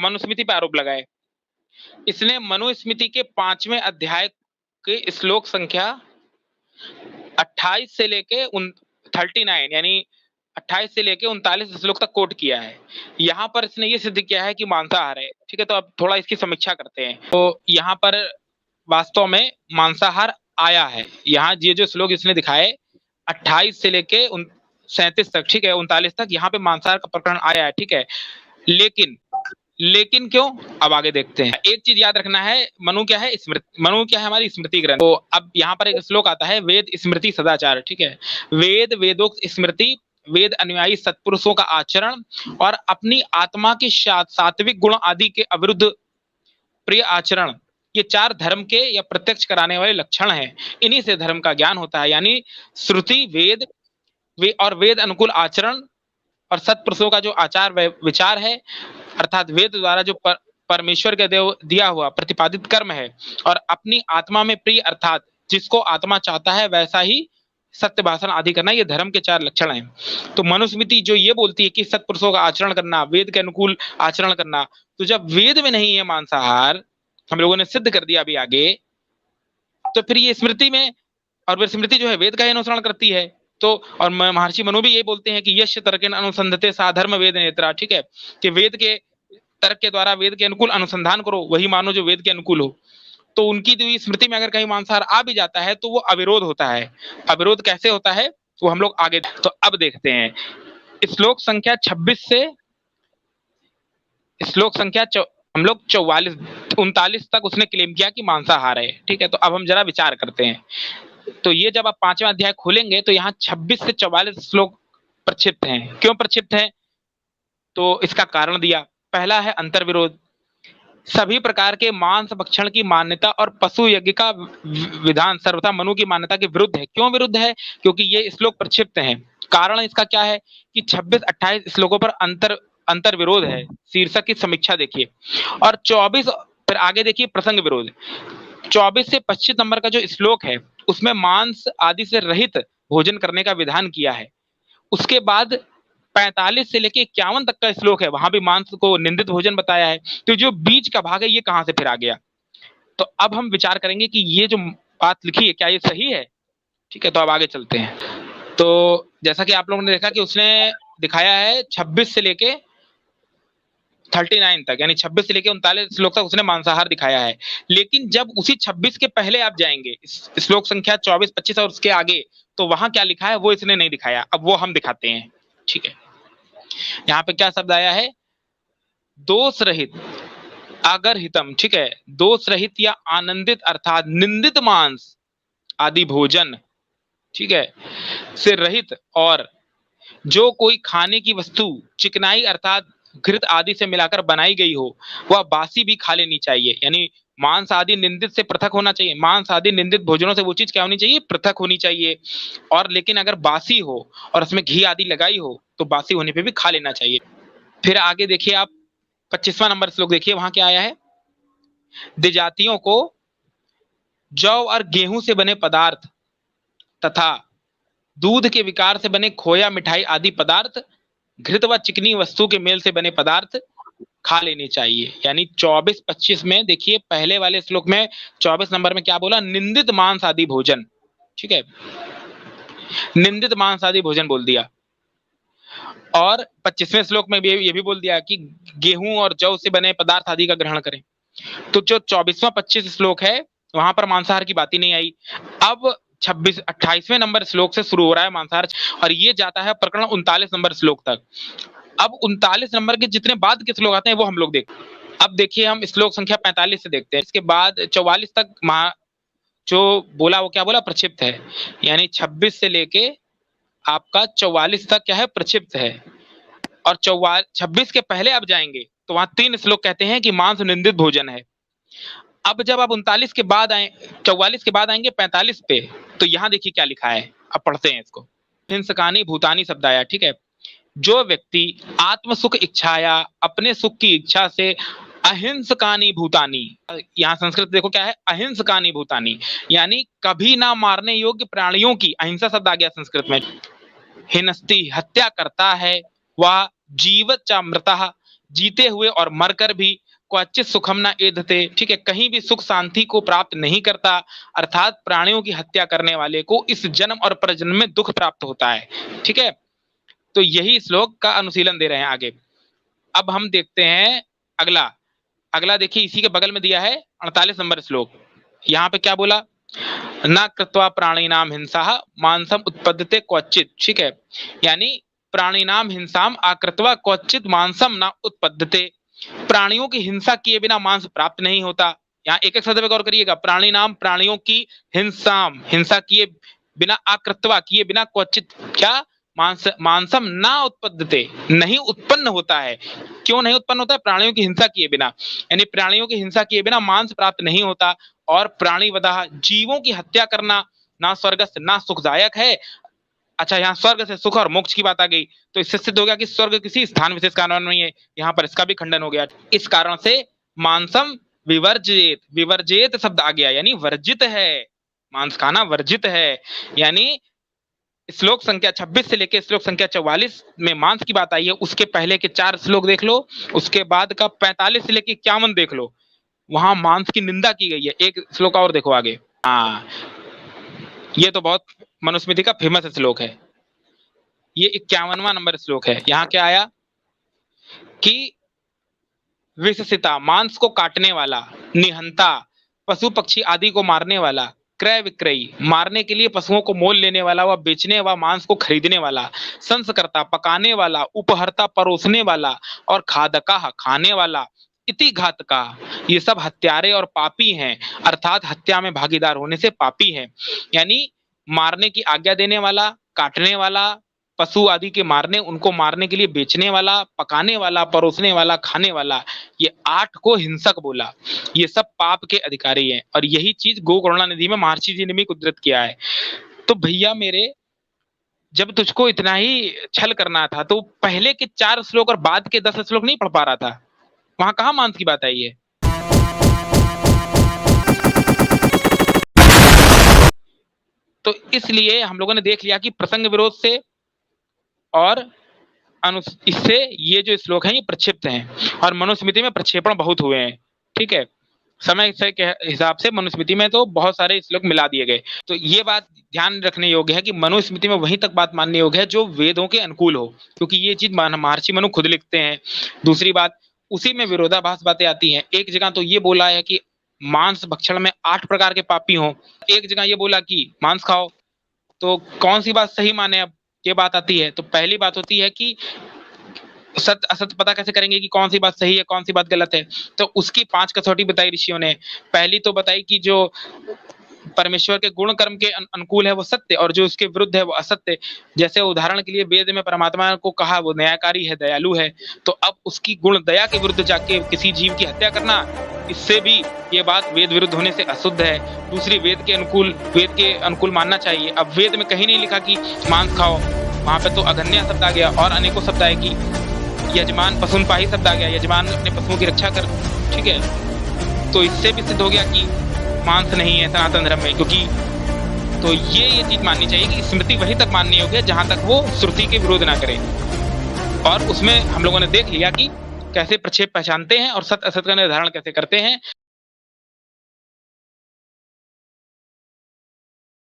मनुस्मृति पे आरोप लगाए। इसने मनुस्मृति के 5वें अध्याय के श्लोक संख्या 28 से लेके 39 यानी 28 से लेके 39 श्लोक तक कोट किया है। यहाँ पर इसने ये सिद्ध किया है कि मांसाहार है। ठीक है, तो अब थोड़ा इसकी समीक्षा करते हैं। तो यहाँ पर वास्तव में मांसाहार आया है। यहाँ ये जो श्लोक इसने दिखाए 28 से लेके 37 तक, ठीक है, 39 तक, यहाँ पे मांसाहार का प्रकरण आया है। ठीक है, लेकिन क्यों, अब आगे देखते हैं। एक चीज याद रखना है, मनु क्या है? स्मृति। मनु क्या है? हमारी स्मृति ग्रंथ। तो अब यहाँ पर एक श्लोक आता है, वेद स्मृति सदाचार। ठीक है, वेद वेदोक्त स्मृति, वेद अनुयायी सत्पुरुषों का आचरण और अपनी आत्मा के सात्विक गुण आदि के अविरुद्ध प्रिय आचरण, ये 4 धर्म के या प्रत्यक्ष कराने वाले लक्षण हैं। इन्हीं से धर्म का ज्ञान होता है। यानी श्रुति, वेद और वेद अनुकूल आचरण और सत्पुरुषों का जो आचार विचार है, अर्थात वेद द्वारा जो परमेश्वर के दिया हुआ प्रतिपादित कर्म है, और अपनी आत्मा में प्रिय, अर्थात जिसको आत्मा चाहता है वैसा ही सत्य भाषण आदि करना, ये धर्म के 4 लक्षण हैं। तो मनुस्मृति जो ये बोलती है कि सत्पुरुषों का आचरण करना, वेद के अनुकूल आचरण करना, तो जब वेद में नहीं है मांसाहार, हम लोगों ने सिद्ध कर दिया अभी आगे, तो फिर ये स्मृति में, और फिर स्मृति जो है वेद का ही अनुसरण करती है। तो और महर्षि मनु भी ये बोलते हैं कि यश तर्केन अनुसंधते साधर्म वेद नेत्रा। ठीक है, कि वेद के तर्क के द्वारा वेद के अनुकूल अनुसंधान करो, वही मानो जो वेद के अनुकूल हो। तो उनकी जो स्मृति में अगर कहीं मांसाहार आ भी जाता है तो वो अविरोध होता है। अविरोध कैसे होता है वो हम लोग आगे, तो अब देखते हैं श्लोक संख्या 26 से श्लोक संख्या हम लोग 39 तक उसने क्लेम किया कि मांसाहार है। ठीक है, तो अब हम जरा विचार करते हैं। तो ये जब आप 5वां अध्याय खोलेंगे तो यहाँ 26 से 44 श्लोक प्रक्षिप्त हैं। क्यों प्रक्षिप्त हैं? तो इसका कारण दिया। पहला है अंतर्विरोध। सभी प्रकार के मांस भक्षण की मान्यता और पशु यज्ञ का विधान सर्वथा मनु की मान्यता के विरुद्ध है। क्यों विरुद्ध है? क्योंकि ये श्लोक प्रक्षिप्त हैं। कारण इसका क्या है कि 26-28 श्लोकों पर अंतर विरोध है। शीर्षक की समीक्षा देखिए। और 24 फिर आगे देखिए प्रसंग विरोध। 24 से 25 नंबर का जो श्लोक है उसमें मांस आदि से रहित भोजन करने का विधान किया है। उसके बाद 45 से लेके 51 तक का श्लोक है, वहां भी मांस को निंदित भोजन बताया है। तो जो बीच का भाग है ये कहां से फिर आ गया? तो अब हम विचार करेंगे कि ये जो बात लिखी है क्या ये सही है? ठीक है, तो अब आगे चलते हैं। तो जैसा कि आप लोगों ने देखा कि उसने दिखाया है 26 से लेके 39 तक, यानी 26 से लेके 39 श्लोक तक उसने मांसाहार दिखाया है। लेकिन जब उसी 26 के पहले आप जाएंगे श्लोक संख्या 24, 25 और उसके आगे, तो वहां क्या लिखा है वो इसने नहीं दिखाया। अब वो हम दिखाते हैं। ठीक है, यहाँ पे क्या शब्द आया है? दोष रहित अगर हितम। ठीक है, दोष रहित या आनंदित अर्थात निंदित मांस आदि भोजन, ठीक है, से रहित, और जो कोई खाने की वस्तु चिकनाई अर्थात घृत आदि से मिलाकर बनाई गई हो वह बासी भी खा लेनी चाहिए। यानी मांस आदि निंदित से पृथक होना चाहिए। मांस आदि निंदित भोजनों से वो चीज क्या होनी चाहिए? पृथक होनी चाहिए। और लेकिन अगर बासी हो और उसमें घी आदि लगाई हो तो बासी होने पे भी खा लेना चाहिए। फिर आगे देखिए आप 25वां नंबर श्लोक देखिए, वहां क्या आया है? द्विजातियों को जौ और गेहूं से बने पदार्थ तथा दूध के विकार से बने खोया, मिठाई आदि पदार्थ, घृत व चिकनी वस्तु के मेल से बने पदार्थ खा लेनी चाहिए। यानी 24-25 में देखिए, पहले वाले श्लोक में 24 नंबर में क्या बोला? निंदित मांस आदि भोजन। ठीक है, निंदित मांस आदि भोजन बोल दिया। और 25वें श्लोक में भी ये भी बोल दिया कि गेहूं और जौ से बने पदार्थ आदि का ग्रहण करें। तो जो 24वां 25 श्लोक है वहां पर मांसाहार की बात ही नहीं आई। अब 28वें नंबर श्लोक से शुरू हो रहा है मांसाहार, और ये जाता है प्रकरण 39 नंबर श्लोक तक। अब 39 नंबर के जितने बाद के श्लोक आते हैं वो हम लोग देखते हैं। अब देखिए हम श्लोक संख्या 45 से देखते हैं। इसके बाद 44 तक जो बोला वो क्या बोला? प्रक्षिप्त है। यानी 26 से लेके आपका 44 तक क्या है? प्रक्षिप्त है। और 26 के पहले आप जाएंगे तो वहां 3 श्लोक कहते हैं कि मांस निंदित भोजन है। अब जब आप 39 के बाद आए, 44 के बाद आएंगे 45 पे, तो यहां देखिए क्या लिखा है। अब पढ़ते हैं इसको। हिंसकानी भूतानी शब्द आया। ठीक है, जो व्यक्ति आत्म सुख इच्छाया अपने सुख की इच्छा से अहिंसकानी भूतानी, यहाँ संस्कृत देखो क्या है? अहिंसकानी भूतानी, यानी कभी ना मारने योग्य प्राणियों की, अहिंसा शब्द आ गया संस्कृत में, हिनस्ती हत्या करता है, वह जीवत च मृतः, जीते हुए और मरकर भी क्वचित सुखम न एधते, ठीक है, कहीं भी सुख शांति को प्राप्त नहीं करता, अर्थात प्राणियों की हत्या करने वाले को इस जन्म और परजन्म में दुख प्राप्त होता है। ठीक है, तो यही श्लोक का अनुशीलन दे रहे हैं आगे। अब हम देखते हैं अगला। अगला देखिए, इसी के बगल में दिया है 48 नंबर श्लोक। यहाँ पे क्या बोला, न कृत्वा प्राणिनाम हिंसा मांसम उत्पद्यते क्वचित, ठीक है, यानी प्राणिनाम हिंसाम आकृत्वा क्वचित मांसम न उत्पद्यते, प्राणियों की हिंसा किए बिना मांस प्राप्त नहीं होता। यहाँ एक एक शब्द पे गौर करिएगा, प्राणिनाम प्राणियों की हिंसाम, हिंसा किए बिना, आकृत्वा किए बिना, क्वचित क्या, मांसम ना उत्पद्यते, नहीं उत्पन्न होता है। क्यों नहीं उत्पन्न होता है? प्राणियों की हिंसा किए बिना, यानी प्राणियों की हिंसा किए बिना मांस प्राप्त नहीं होता। और प्राणी वधा, जीवों की हत्या करना ना स्वर्ग से ना सुखदायक है। अच्छा, यहाँ स्वर्ग से सुख और मोक्ष की बात आ गई, तो इससे सिद्ध हो गया कि स्वर्ग किसी स्थान विशेष का नाम नहीं है। यहाँ पर इसका भी खंडन हो गया। इस कारण से मांसम विवर्जित, विवर्जित शब्द आ गया, यानी वर्जित है, मांस खाना वर्जित है। यानी श्लोक संख्या 26 से लेकर श्लोक संख्या 44 में मांस की बात आई है, उसके पहले के 4 श्लोक देख लो, उसके बाद का 45 से लेकर 51 देख लो, वहां मांस की निंदा की गई है। एक श्लोक और देखो आगे। हाँ, ये तो बहुत मनुस्मृति का फेमस श्लोक है। ये 51वां नंबर श्लोक है। यहाँ क्या आया कि विशसिता, मांस को काटने वाला, निहंता, पशु पक्षी आदि को मारने वाला, क्रय विक्रयी, मारने के लिए पशुओं को मोल लेने वाला व बेचने व मांस को खरीदने वाला, संस्कर्ता, पकाने वाला, उपहर्ता, परोसने वाला, और खादका, खाने वाला, इति घातका, ये सब हत्यारे और पापी हैं, अर्थात हत्या में भागीदार होने से पापी हैं। यानी मारने की आज्ञा देने वाला, काटने वाला, पशु आदि के मारने, उनको मारने के लिए बेचने वाला, पकाने वाला, परोसने वाला, खाने वाला, ये 8 को हिंसक बोला। ये सब पाप के अधिकारी हैं। और यही चीज गो करुणानिधि में महर्षि जी ने भी उद्धृत किया है। तो भैया मेरे, जब तुझको इतना ही छल करना था तो पहले के 4 श्लोक और बाद के 10 श्लोक नहीं पढ़ पा रहा था? वहां कहाँ मांस की बात आई है? तो इसलिए हम लोगों ने देख लिया कि प्रसंग विरोध से और इससे ये जो श्लोक हैं ये प्रक्षिप्त हैं, और मनुस्मृति में प्रक्षेपण बहुत हुए हैं। ठीक है, समय से के हिसाब से मनुस्मृति में तो बहुत सारे श्लोक मिला दिए गए। तो ये बात ध्यान रखने योग्य है कि मनुस्मृति में वहीं तक बात मानने योग्य है जो वेदों के अनुकूल हो, क्योंकि ये चीज महर्षि मनु खुद लिखते हैं। दूसरी बात, उसी में विरोधाभास बातें आती हैं। एक जगह तो ये बोला है कि मांस भक्षण में 8 प्रकार के पापी हों, एक जगह ये बोला कि मांस खाओ। तो कौन सी बात सही माने, अब ये बात आती है। तो पहली बात होती है कि सत्य असत्य पता कैसे करेंगे कि कौन सी बात सही है, कौन सी बात गलत है? तो उसकी 5 कसौटी बताई ऋषियों ने। पहली तो बताई कि जो परमेश्वर के गुण कर्म के अनुकूल है वो सत्य, और जो उसके विरुद्ध है वो असत्य। जैसे उदाहरण के लिए वेद में परमात्मा को कहा वो न्यायकारी है, दयालु है, तो अब उसकी गुण दया के विरुद्ध जाके किसी जीव की हत्या करना, इससे भी ये बात वेद विरुद्ध होने से अशुद्ध है। दूसरी, वेद के अनुकूल मानना चाहिए। अब वेद में कहीं नहीं लिखा कि मांस खाओ, वहां पे तो अगन्य शब्द आ गया, और अनेकों शब्द आए कि यजमान पशुनपाही शब्द आ गया, यजमान अपने पशुओं की रक्षा कर। ठीक है, तो इससे भी सिद्ध हो गया कि मांस नहीं है सनातन धर्म में, क्योंकि तो ये चीज माननी चाहिए कि स्मृति वहीं तक माननी होगी जहां तक वो श्रुति के विरोध ना करे। और उसमें हम लोगों ने देख लिया कि कैसे प्रक्षेप पहचानते हैं और सत्य असत्य का निर्धारण कैसे करते हैं।